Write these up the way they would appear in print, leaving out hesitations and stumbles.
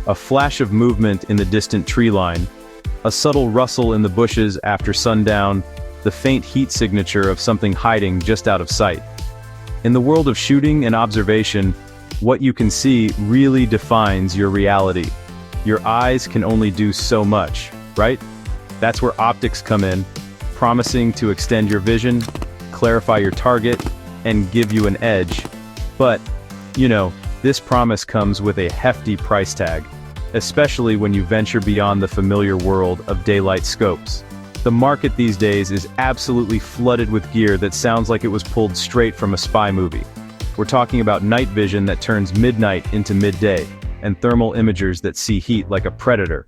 A flash of movement in the distant tree line, a subtle rustle in the bushes after sundown, the faint heat signature of something hiding just out of sight. In the world of shooting and observation, what you can see really defines your reality. Your eyes can only do so much, right? That's where optics come in, promising to extend your vision, clarify your target, and give you an edge. But, this promise comes with a hefty price tag, especially when you venture beyond the familiar world of daylight scopes. The market these days is absolutely flooded with gear that sounds like it was pulled straight from a spy movie. We're talking about night vision that turns midnight into midday, and thermal imagers that see heat like a predator.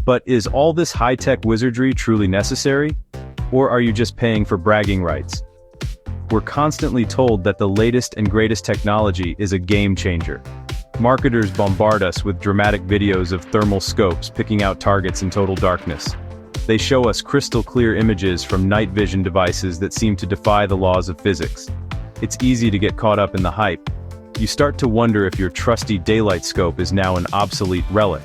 But is all this high-tech wizardry truly necessary? Or are you just paying for bragging rights? We're constantly told that the latest and greatest technology is a game changer. Marketers bombard us with dramatic videos of thermal scopes picking out targets in total darkness. They show us crystal clear images from night vision devices that seem to defy the laws of physics. It's easy to get caught up in the hype. You start to wonder if your trusty daylight scope is now an obsolete relic.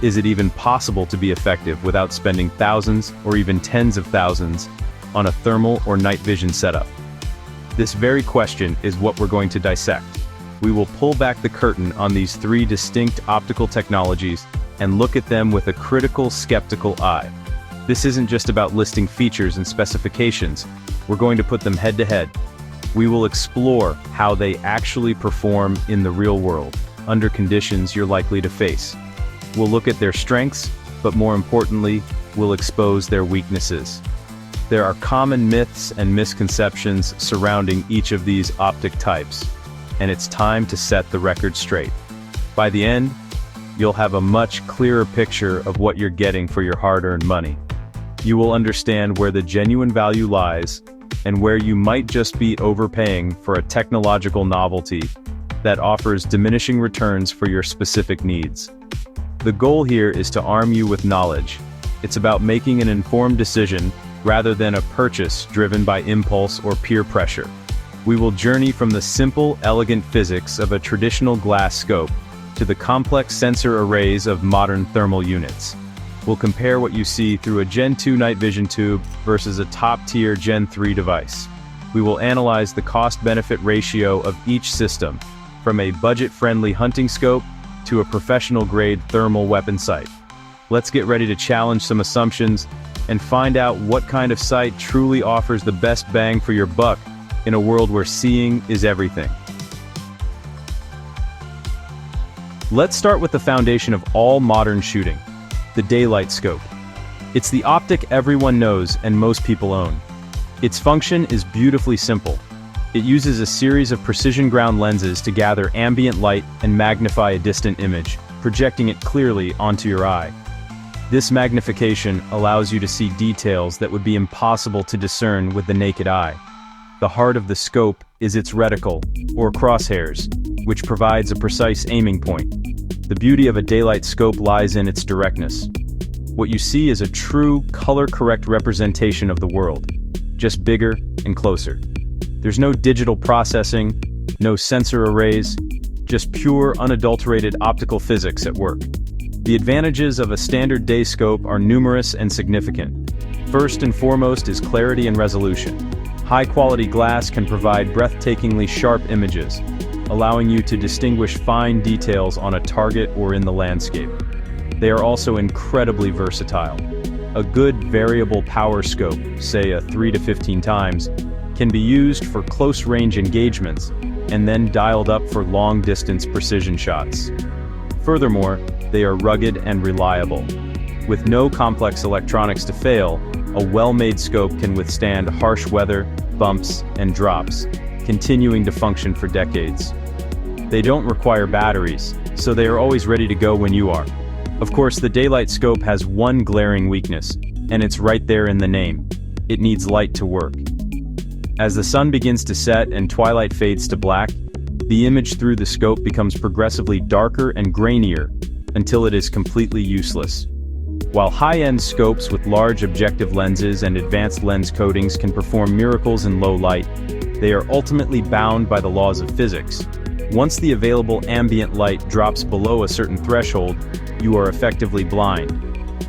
Is it even possible to be effective without spending thousands or even tens of thousands on a thermal or night vision setup? This very question is what we're going to dissect. We will pull back the curtain on these three distinct optical technologies and look at them with a critical, skeptical eye. This isn't just about listing features and specifications. We're going to put them head to head. We will explore how they actually perform in the real world, under conditions you're likely to face. We'll look at their strengths, but more importantly, we'll expose their weaknesses. There are common myths and misconceptions surrounding each of these optic types, and it's time to set the record straight. By the end, you'll have a much clearer picture of what you're getting for your hard-earned money. You will understand where the genuine value lies, and where you might just be overpaying for a technological novelty that offers diminishing returns for your specific needs. The goal here is to arm you with knowledge. It's about making an informed decision rather than a purchase driven by impulse or peer pressure. We will journey from the simple, elegant physics of a traditional glass scope to the complex sensor arrays of modern thermal units. We'll compare what you see through a Gen 2 night vision tube versus a top-tier Gen 3 device. We will analyze the cost-benefit ratio of each system, from a budget-friendly hunting scope to a professional-grade thermal weapon sight. Let's get ready to challenge some assumptions and find out what kind of sight truly offers the best bang for your buck in a world where seeing is everything. Let's start with the foundation of all modern shooting, the daylight scope. It's the optic everyone knows and most people own. Its function is beautifully simple. It uses a series of precision ground lenses to gather ambient light and magnify a distant image, projecting it clearly onto your eye. This magnification allows you to see details that would be impossible to discern with the naked eye. The heart of the scope is its reticle, or crosshairs, which provides a precise aiming point. The beauty of a daylight scope lies in its directness. What you see is a true, color-correct representation of the world, just bigger and closer. There's no digital processing, no sensor arrays, just pure, unadulterated optical physics at work. The advantages of a standard day scope are numerous and significant. First and foremost is clarity and resolution. High-quality glass can provide breathtakingly sharp images, allowing you to distinguish fine details on a target or in the landscape. They are also incredibly versatile. A good variable power scope, say a 3 to 15 times, can be used for close-range engagements and then dialed up for long-distance precision shots. Furthermore, they are rugged and reliable. With no complex electronics to fail, a well-made scope can withstand harsh weather, bumps, and drops, continuing to function for decades. They don't require batteries, so they are always ready to go when you are. Of course, the daylight scope has one glaring weakness, and it's right there in the name. It needs light to work. As the sun begins to set and twilight fades to black, the image through the scope becomes progressively darker and grainier until it is completely useless. While high-end scopes with large objective lenses and advanced lens coatings can perform miracles in low light, they are ultimately bound by the laws of physics. Once the available ambient light drops below a certain threshold, you are effectively blind.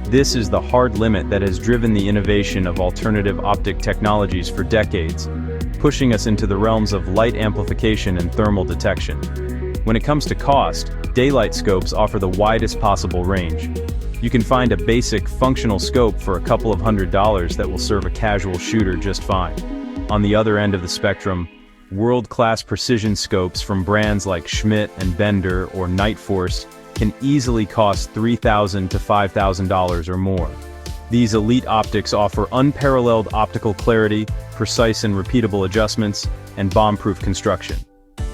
This is the hard limit that has driven the innovation of alternative optic technologies for decades, pushing us into the realms of light amplification and thermal detection. When it comes to cost, daylight scopes offer the widest possible range. You can find a basic, functional scope for a couple of $100s that will serve a casual shooter just fine. On the other end of the spectrum, world-class precision scopes from brands like Schmidt and Bender or Nightforce can easily cost $3,000 to $5,000 or more. These elite optics offer unparalleled optical clarity, precise and repeatable adjustments, and bomb-proof construction.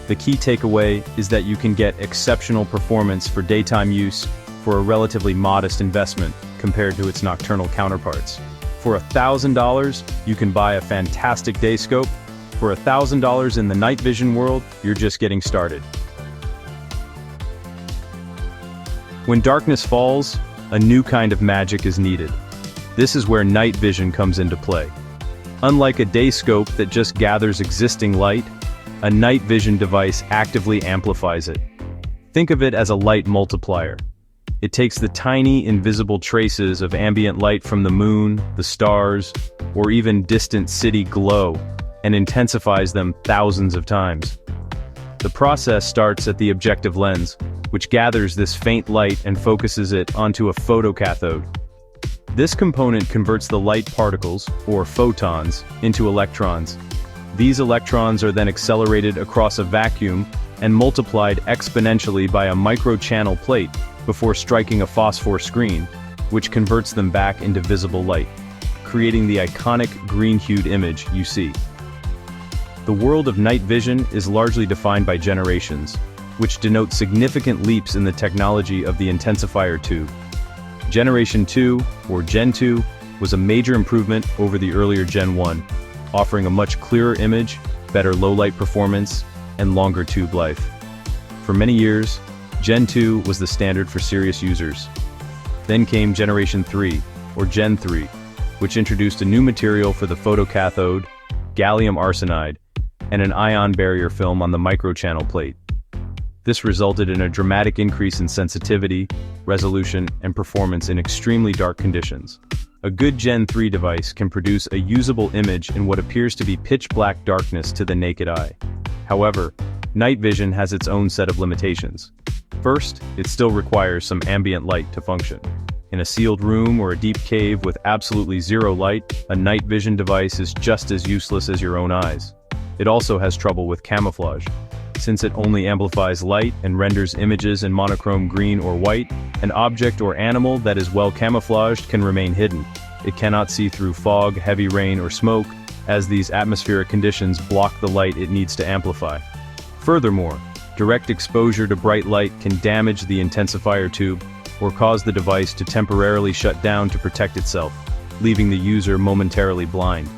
The key takeaway is that you can get exceptional performance for daytime use for a relatively modest investment compared to its nocturnal counterparts. For $1,000, you can buy a fantastic day scope. For $1,000 in the night vision world, you're just getting started. When darkness falls, a new kind of magic is needed. This is where night vision comes into play. Unlike a day scope that just gathers existing light, a night vision device actively amplifies it. Think of it as a light multiplier. It takes the tiny, invisible traces of ambient light from the moon, the stars, or even distant city glow, and intensifies them thousands of times. The process starts at the objective lens, which gathers this faint light and focuses it onto a photocathode. This component converts the light particles, or photons, into electrons. These electrons are then accelerated across a vacuum and multiplied exponentially by a microchannel plate before striking a phosphor screen, which converts them back into visible light, creating the iconic green-hued image you see. The world of night vision is largely defined by generations, which denote significant leaps in the technology of the intensifier tube. Generation 2, or Gen 2, was a major improvement over the earlier Gen 1, offering a much clearer image, better low-light performance, and longer tube life. For many years, Gen 2 was the standard for serious users. Then came Generation 3, or Gen 3, which introduced a new material for the photocathode, gallium arsenide, and an ion barrier film on the microchannel plate. This resulted in a dramatic increase in sensitivity, resolution, and performance in extremely dark conditions. A good Gen 3 device can produce a usable image in what appears to be pitch-black darkness to the naked eye. However, night vision has its own set of limitations. First, it still requires some ambient light to function. In a sealed room or a deep cave with absolutely zero light, a night vision device is just as useless as your own eyes. It also has trouble with camouflage. Since it only amplifies light and renders images in monochrome green or white, an object or animal that is well camouflaged can remain hidden. It cannot see through fog, heavy rain, or smoke, as these atmospheric conditions block the light it needs to amplify. Furthermore, direct exposure to bright light can damage the intensifier tube or cause the device to temporarily shut down to protect itself, leaving the user momentarily blind.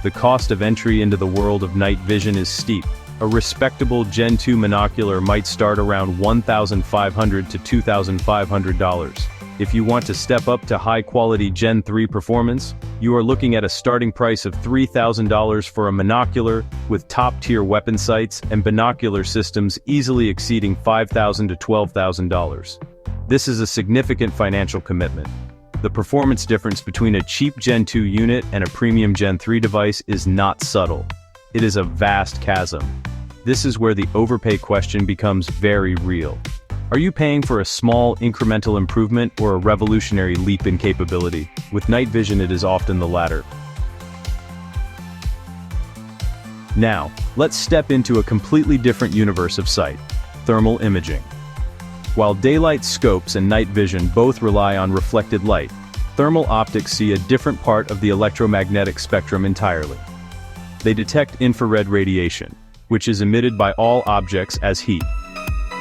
The cost of entry into the world of night vision is steep. A respectable Gen 2 monocular might start around $1,500 to $2,500. If you want to step up to high-quality Gen 3 performance, you are looking at a starting price of $3,000 for a monocular, with top-tier weapon sights and binocular systems easily exceeding $5,000 to $12,000. This is a significant financial commitment. The performance difference between a cheap Gen 2 unit and a premium Gen 3 device is not subtle. It is a vast chasm. This is where the overpay question becomes very real. Are you paying for a small, incremental improvement or a revolutionary leap in capability? With night vision, it is often the latter. Now, let's step into a completely different universe of sight: thermal imaging. While daylight scopes and night vision both rely on reflected light, thermal optics see a different part of the electromagnetic spectrum entirely. They detect infrared radiation, which is emitted by all objects as heat.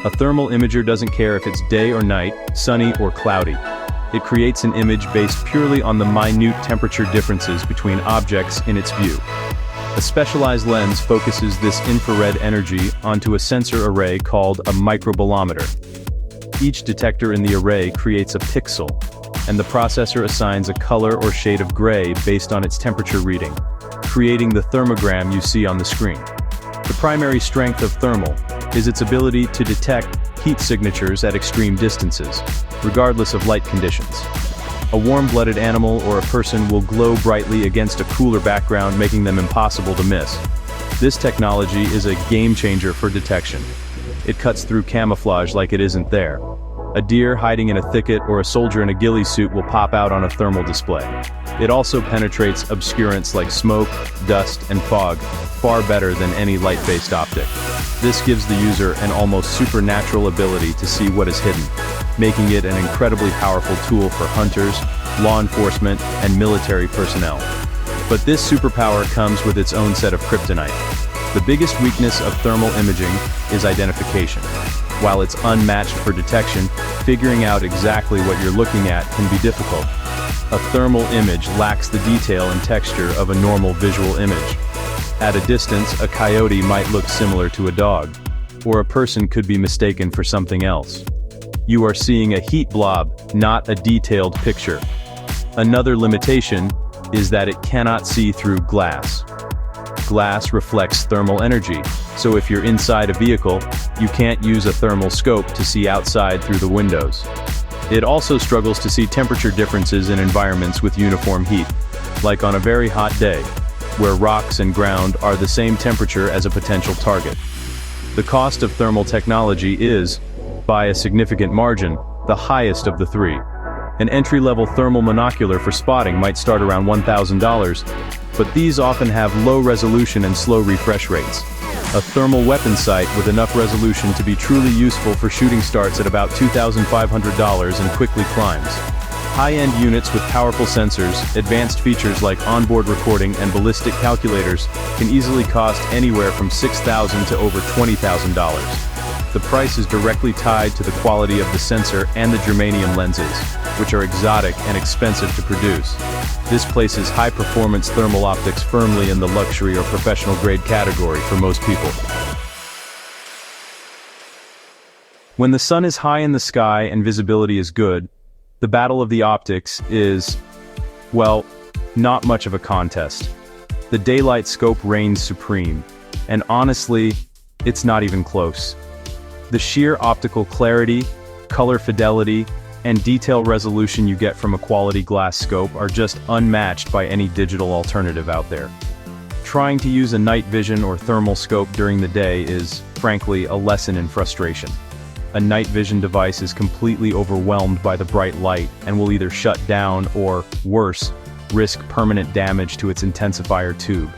A thermal imager doesn't care if it's day or night, sunny or cloudy. It creates an image based purely on the minute temperature differences between objects in its view. A specialized lens focuses this infrared energy onto a sensor array called a microbolometer. Each detector in the array creates a pixel, and the processor assigns a color or shade of gray based on its temperature reading, creating the thermogram you see on the screen. The primary strength of thermal is its ability to detect heat signatures at extreme distances, regardless of light conditions. A warm-blooded animal or a person will glow brightly against a cooler background, making them impossible to miss. This technology is a game-changer for detection. It cuts through camouflage like it isn't there. A deer hiding in a thicket or a soldier in a ghillie suit will pop out on a thermal display. It also penetrates obscurants like smoke, dust, and fog far better than any light-based optic. This gives the user an almost supernatural ability to see what is hidden, making it an incredibly powerful tool for hunters, law enforcement, and military personnel. But this superpower comes with its own set of kryptonite. The biggest weakness of thermal imaging is identification. While it's unmatched for detection, figuring out exactly what you're looking at can be difficult. A thermal image lacks the detail and texture of a normal visual image. At a distance, a coyote might look similar to a dog, or a person could be mistaken for something else. You are seeing a heat blob, not a detailed picture. Another limitation is that it cannot see through glass. Glass reflects thermal energy, so if you're inside a vehicle, you can't use a thermal scope to see outside through the windows. It also struggles to see temperature differences in environments with uniform heat, like on a very hot day, where rocks and ground are the same temperature as a potential target. The cost of thermal technology is, by a significant margin, the highest of the three. An entry-level thermal monocular for spotting might start around $1,000, but these often have low resolution and slow refresh rates. A thermal weapon sight with enough resolution to be truly useful for shooting starts at about $2,500 and quickly climbs. High-end units with powerful sensors, advanced features like onboard recording and ballistic calculators can easily cost anywhere from $6,000 to over $20,000. The price is directly tied to the quality of the sensor and the germanium lenses, which are exotic and expensive to produce. This places high-performance thermal optics firmly in the luxury or professional-grade category for most people. When the sun is high in the sky and visibility is good, the battle of the optics is, well, not much of a contest. The daylight scope reigns supreme, and honestly, it's not even close. The sheer optical clarity, color fidelity, and detail resolution you get from a quality glass scope are just unmatched by any digital alternative out there. Trying to use a night vision or thermal scope during the day is, frankly, a lesson in frustration. A night vision device is completely overwhelmed by the bright light and will either shut down or, worse, risk permanent damage to its intensifier tube.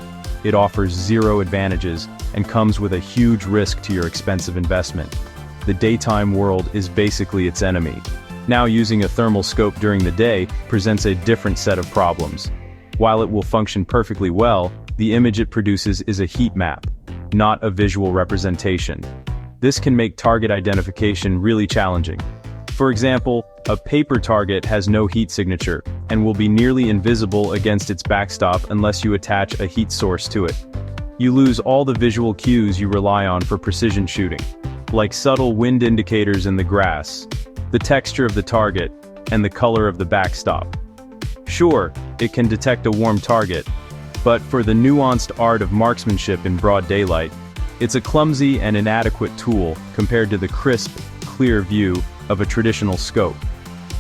It offers zero advantages and comes with a huge risk to your expensive investment. The daytime world is basically its enemy. Now, using a thermal scope during the day presents a different set of problems. While it will function perfectly well, the image it produces is a heat map, not a visual representation. This can make target identification really challenging. For example, a paper target has no heat signature and will be nearly invisible against its backstop unless you attach a heat source to it. You lose all the visual cues you rely on for precision shooting, like subtle wind indicators in the grass, the texture of the target, and the color of the backstop. Sure, it can detect a warm target, but for the nuanced art of marksmanship in broad daylight, it's a clumsy and inadequate tool compared to the crisp, clear view of a traditional scope.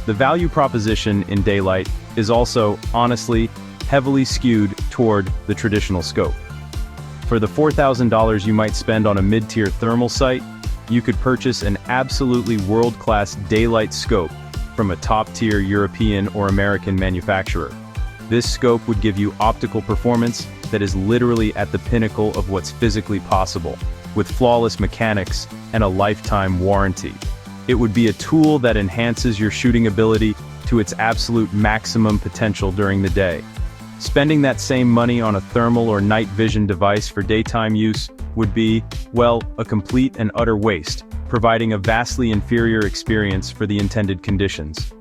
The value proposition in daylight is also, honestly, heavily skewed toward the traditional scope. For the $4,000 you might spend on a mid-tier thermal sight, you could purchase an absolutely world-class daylight scope from a top-tier European or American manufacturer. This scope would give you optical performance that is literally at the pinnacle of what's physically possible, with flawless mechanics and a lifetime warranty. It would be a tool that enhances your shooting ability to its absolute maximum potential during the day. Spending that same money on a thermal or night vision device for daytime use would be, well, a complete and utter waste, providing a vastly inferior experience for the intended conditions.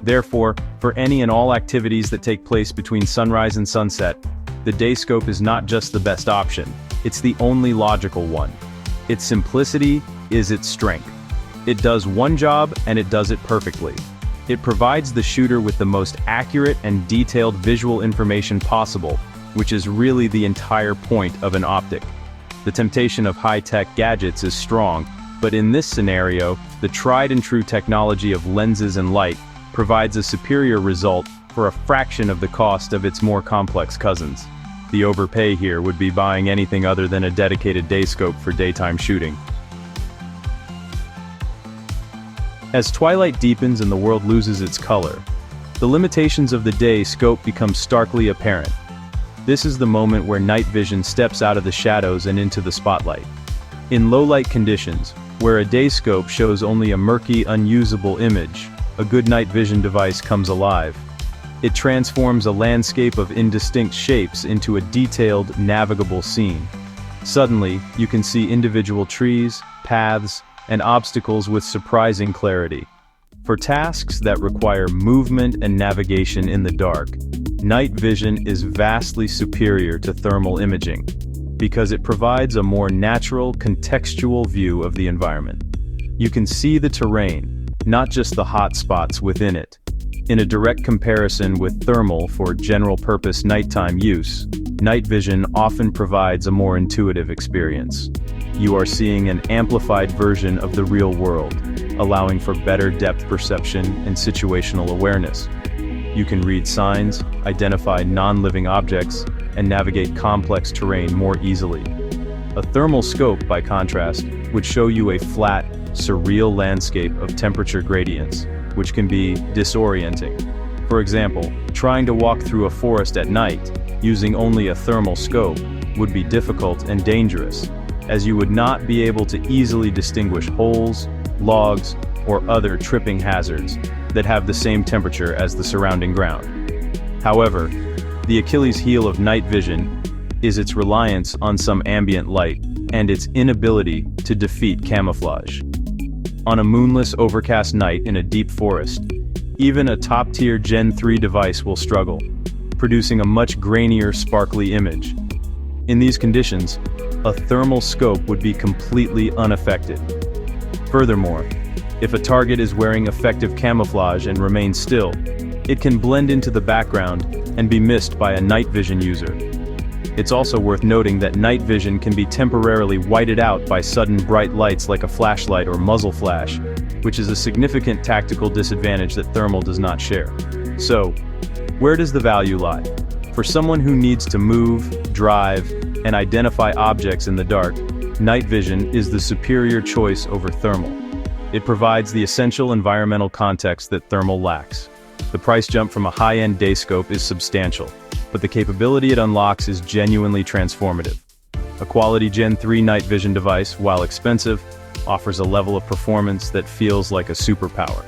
Therefore, for any and all activities that take place between sunrise and sunset, the day scope is not just the best option, it's the only logical one. Its simplicity is its strength. It does one job and it does it perfectly. It provides the shooter with the most accurate and detailed visual information possible, which is really the entire point of an optic. The temptation of high-tech gadgets is strong, but in this scenario, the tried-and-true technology of lenses and light provides a superior result for a fraction of the cost of its more complex cousins. The overpay here would be buying anything other than a dedicated day scope for daytime shooting. As twilight deepens and the world loses its color, the limitations of the day scope become starkly apparent. This is the moment where night vision steps out of the shadows and into the spotlight. In low-light conditions, where a day scope shows only a murky, unusable image, a good night vision device comes alive. It transforms a landscape of indistinct shapes into a detailed, navigable scene. Suddenly, you can see individual trees, paths, and obstacles with surprising clarity. For tasks that require movement and navigation in the dark, night vision is vastly superior to thermal imaging, because it provides a more natural, contextual view of the environment. You can see the terrain, not just the hot spots within it. In a direct comparison with thermal for general-purpose nighttime use, night vision often provides a more intuitive experience. You are seeing an amplified version of the real world, allowing for better depth perception and situational awareness. You can read signs, identify non-living objects, and navigate complex terrain more easily. A thermal scope, by contrast, would show you a flat, surreal landscape of temperature gradients, which can be disorienting. For example, trying to walk through a forest at night, using only a thermal scope, would be difficult and dangerous, as you would not be able to easily distinguish holes, logs, or other tripping hazards that have the same temperature as the surrounding ground. However, the Achilles heel of night vision is its reliance on some ambient light and its inability to defeat camouflage. On a moonless, overcast night in a deep forest, even a top-tier Gen 3 device will struggle, producing a much grainier, sparkly image. In these conditions, a thermal scope would be completely unaffected. Furthermore, if a target is wearing effective camouflage and remains still, it can blend into the background and be missed by a night vision user. It's also worth noting that night vision can be temporarily whited out by sudden bright lights like a flashlight or muzzle flash, which is a significant tactical disadvantage that thermal does not share. So, where does the value lie? For someone who needs to move, drive, and identify objects in the dark, night vision is the superior choice over thermal. It provides the essential environmental context that thermal lacks. The price jump from a high-end day scope is substantial, but the capability it unlocks is genuinely transformative. A quality Gen 3 night vision device, while expensive, offers a level of performance that feels like a superpower.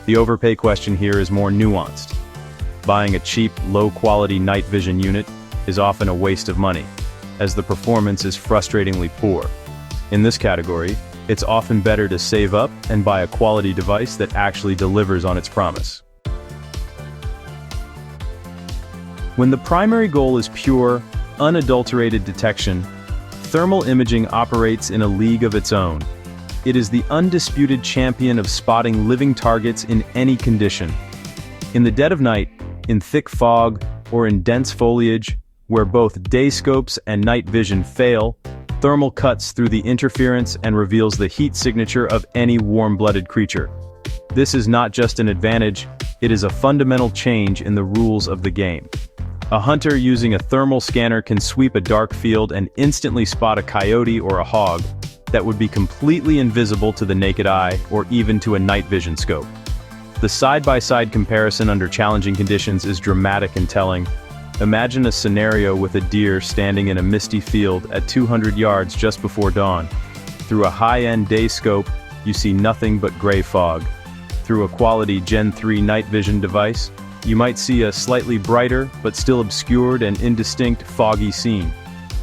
The overpay question here is more nuanced. Buying a cheap, low-quality night vision unit is often a waste of money, as the performance is frustratingly poor. In this category, it's often better to save up and buy a quality device that actually delivers on its promise. When the primary goal is pure, unadulterated detection, thermal imaging operates in a league of its own. It is the undisputed champion of spotting living targets in any condition. In the dead of night, in thick fog, or in dense foliage, where both day scopes and night vision fail, thermal cuts through the interference and reveals the heat signature of any warm-blooded creature. This is not just an advantage, it is a fundamental change in the rules of the game. A hunter using a thermal scanner can sweep a dark field and instantly spot a coyote or a hog that would be completely invisible to the naked eye or even to a night vision scope. The side-by-side comparison under challenging conditions is dramatic and telling. Imagine a scenario with a deer standing in a misty field at 200 yards just before dawn. Through a high-end day scope, you see nothing but gray fog. Through a quality Gen 3 night vision device, you might see a slightly brighter, but still obscured and indistinct foggy scene.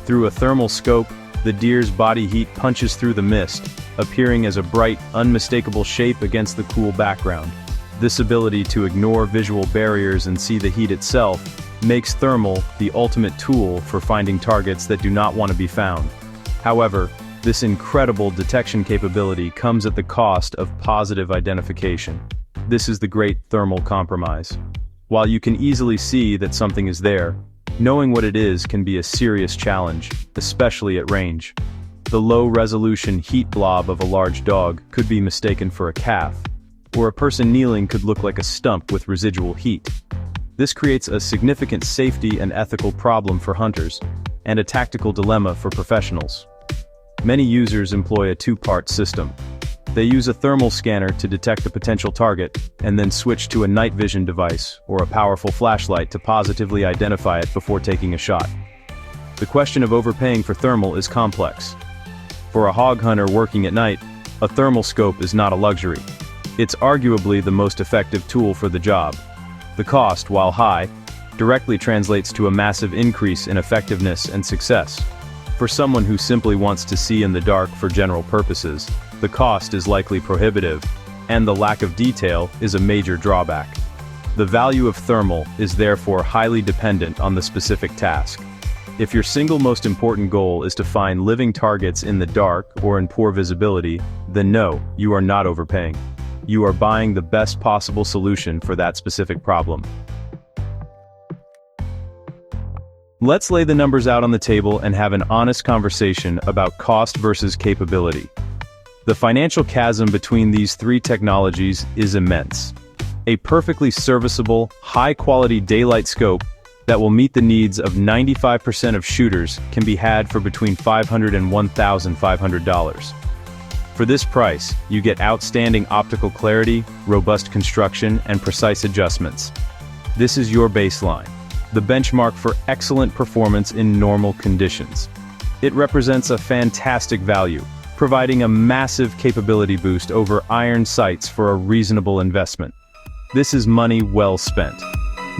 Through a thermal scope, the deer's body heat punches through the mist, appearing as a bright, unmistakable shape against the cool background. This ability to ignore visual barriers and see the heat itself makes thermal the ultimate tool for finding targets that do not want to be found. However, this incredible detection capability comes at the cost of positive identification. This is the great thermal compromise. While you can easily see that something is there, Knowing what it is can be a serious challenge, especially at range. The low-resolution heat blob of a large dog could be mistaken for a calf, or a person kneeling could look like a stump with residual heat. This creates a significant safety and ethical problem for hunters, and a tactical dilemma for professionals. Many users employ a two-part system. They use a thermal scanner to detect a potential target, and then switch to a night vision device or a powerful flashlight to positively identify it before taking a shot. The question of overpaying for thermal is complex. For a hog hunter working at night, a thermal scope is not a luxury. It's arguably the most effective tool for the job. The cost, while high, directly translates to a massive increase in effectiveness and success. For someone who simply wants to see in the dark for general purposes, the cost is likely prohibitive, and the lack of detail is a major drawback. The value of thermal is therefore highly dependent on the specific task. If your single most important goal is to find living targets in the dark or in poor visibility, then no, you are not overpaying. You are buying the best possible solution for that specific problem. Let's lay the numbers out on the table and have an honest conversation about cost versus capability. The financial chasm between these three technologies is immense. A perfectly serviceable, high-quality daylight scope that will meet the needs of 95% of shooters can be had for between $500 and $1,500. For this price, you get outstanding optical clarity, robust construction, and precise adjustments. This is your baseline, the benchmark for excellent performance in normal conditions. It represents a fantastic value, providing a massive capability boost over iron sights for a reasonable investment. This is money well spent.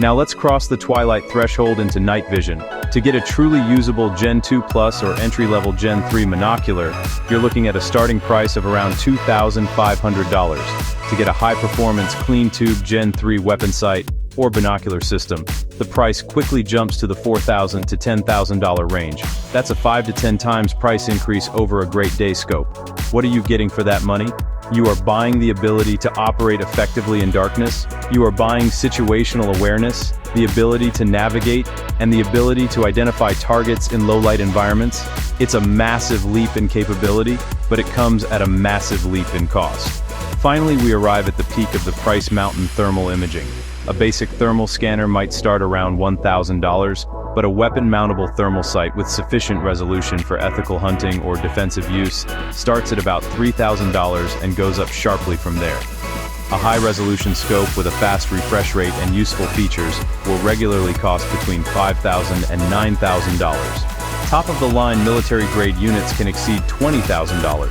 Now let's cross the twilight threshold into night vision. To get a truly usable Gen 2 Plus or entry-level Gen 3 monocular, you're looking at a starting price of around $2,500. To get a high-performance clean-tube Gen 3 weapon sight or binocular system, the price quickly jumps to the $4,000 to $10,000 range. That's a 5 to 10 times price increase over a great day scope. What are you getting for that money? You are buying the ability to operate effectively in darkness. You are buying situational awareness, the ability to navigate, and the ability to identify targets in low-light environments. It's a massive leap in capability, but it comes at a massive leap in cost. Finally, we arrive at the peak of the price mountain: thermal imaging. A basic thermal scanner might start around $1,000, but a weapon-mountable thermal sight with sufficient resolution for ethical hunting or defensive use starts at about $3,000 and goes up sharply from there. A high-resolution scope with a fast refresh rate and useful features will regularly cost between $5,000 and $9,000. Top-of-the-line military-grade units can exceed $20,000.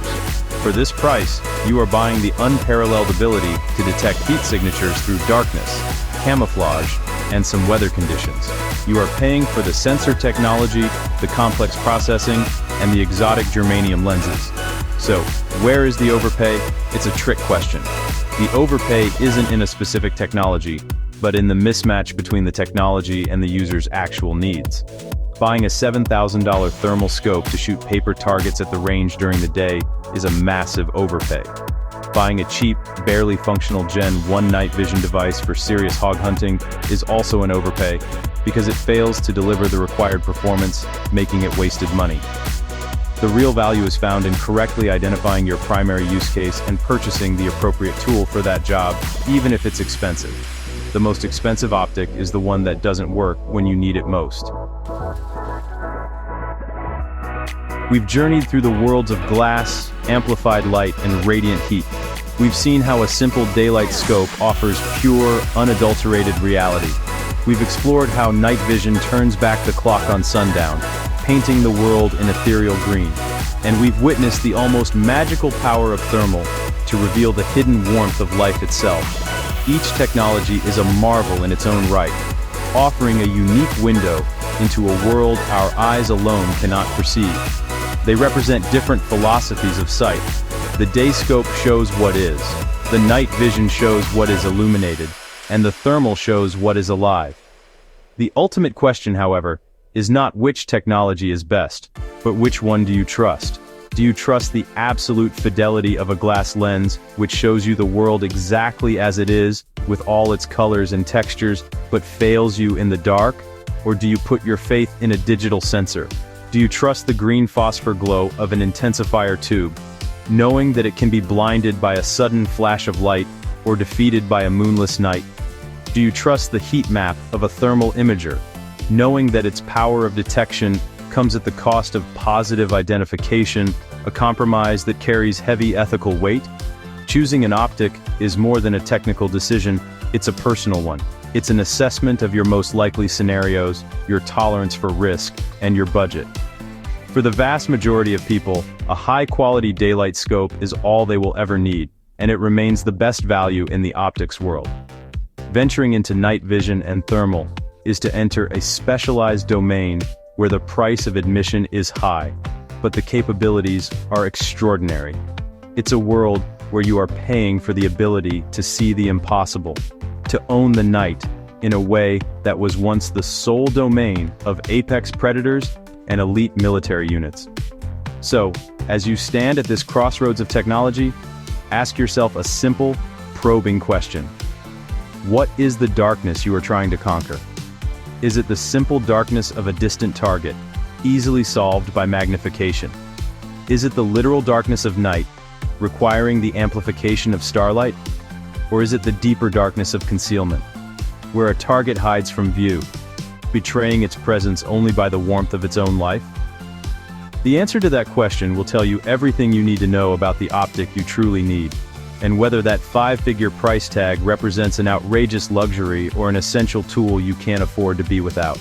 For this price, you are buying the unparalleled ability to detect heat signatures through darkness, camouflage, and some weather conditions. You are paying for the sensor technology, the complex processing, and the exotic germanium lenses. So, where is the overpay? It's a trick question. The overpay isn't in a specific technology, but in the mismatch between the technology and the user's actual needs. Buying a $7,000 thermal scope to shoot paper targets at the range during the day is a massive overpay. Buying a cheap, barely functional Gen 1 night vision device for serious hog hunting is also an overpay, because it fails to deliver the required performance, making it wasted money. The real value is found in correctly identifying your primary use case and purchasing the appropriate tool for that job, even if it's expensive. The most expensive optic is the one that doesn't work when you need it most. We've journeyed through the worlds of glass, amplified light, and radiant heat. We've seen how a simple daylight scope offers pure, unadulterated reality. We've explored how night vision turns back the clock on sundown, painting the world in ethereal green. And we've witnessed the almost magical power of thermal to reveal the hidden warmth of life itself. Each technology is a marvel in its own right, offering a unique window into a world our eyes alone cannot perceive. They represent different philosophies of sight. The day scope shows what is, the night vision shows what is illuminated, and the thermal shows what is alive. The ultimate question, however, is not which technology is best, but which one do you trust? Do you trust the absolute fidelity of a glass lens, which shows you the world exactly as it is, with all its colors and textures, but fails you in the dark? or do you put your faith in a digital sensor? Do you trust the green phosphor glow of an intensifier tube, knowing that it can be blinded by a sudden flash of light or defeated by a moonless night? Do you trust the heat map of a thermal imager, knowing that its power of detection comes at the cost of positive identification, a compromise that carries heavy ethical weight? Choosing an optic is more than a technical decision, it's a personal one. It's an assessment of your most likely scenarios, your tolerance for risk, and your budget. For the vast majority of people, a high-quality daylight scope is all they will ever need, and it remains the best value in the optics world. Venturing into night vision and thermal is to enter a specialized domain where the price of admission is high, but the capabilities are extraordinary. It's a world where you are paying for the ability to see the impossible, to own the night in a way that was once the sole domain of apex predators and elite military units. So, as you stand at this crossroads of technology, ask yourself a simple, probing question. What is the darkness you are trying to conquer? Is it the simple darkness of a distant target, easily solved by magnification? Is it the literal darkness of night, requiring the amplification of starlight? Or is it the deeper darkness of concealment, where a target hides from view, betraying its presence only by the warmth of its own life? The answer to that question will tell you everything you need to know about the optic you truly need, and whether that 5-figure price tag represents an outrageous luxury or an essential tool you can't afford to be without.